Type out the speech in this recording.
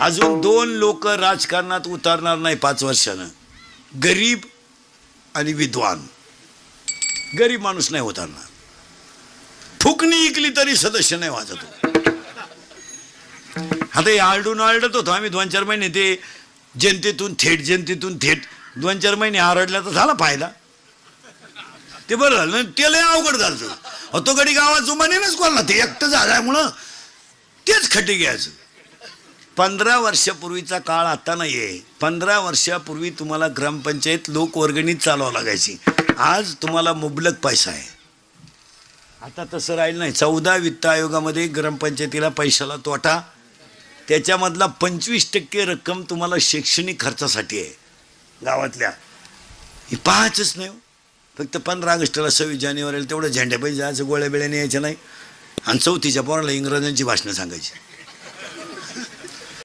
अजून 2 लोक राजकारणात उतरणार नाही 5 वर्षानं, गरीब आणि विद्वान. गरीब माणूस नाही उतरणार, फुकणी इकली तरी सदस्य नाही वाजत. आता हे आरडत होतो आम्ही 2-4 महिने, ते जनतेतून थेट 2-4 महिने आरडल्या तर झाला फायदा. ते बरं झालं, ते लय अवघड झालं. तो गडी गावात जुमानेच कोणला, ते एकटं झाल्यामुळं तेच खड्डे घ्यायचं. 15 वर्षापूर्वीचा काळ आता नाही आहे. 15 वर्षापूर्वी तुम्हाला ग्रामपंचायत लोकवर्गणीत चालवावं लागायची. आज तुम्हाला मुबलक पैसा आहे. आता तसं राहिलं नाही. 14 वित्त आयोगामध्ये ग्रामपंचायतीला पैशाला तोटा, त्याच्यामधला 25% रक्कम तुम्हाला शैक्षणिक खर्चासाठी आहे गावातल्या. ही पाहायचंच नाही. फक्त 15 ऑगस्टला 26 जानेवारीला तेवढं झेंड्या पाहिजे, आज गोळ्या बिळ्याने यायच्या नाही. आणि 4थीच्या पोराला इंग्रजांची भाषणं सांगायची.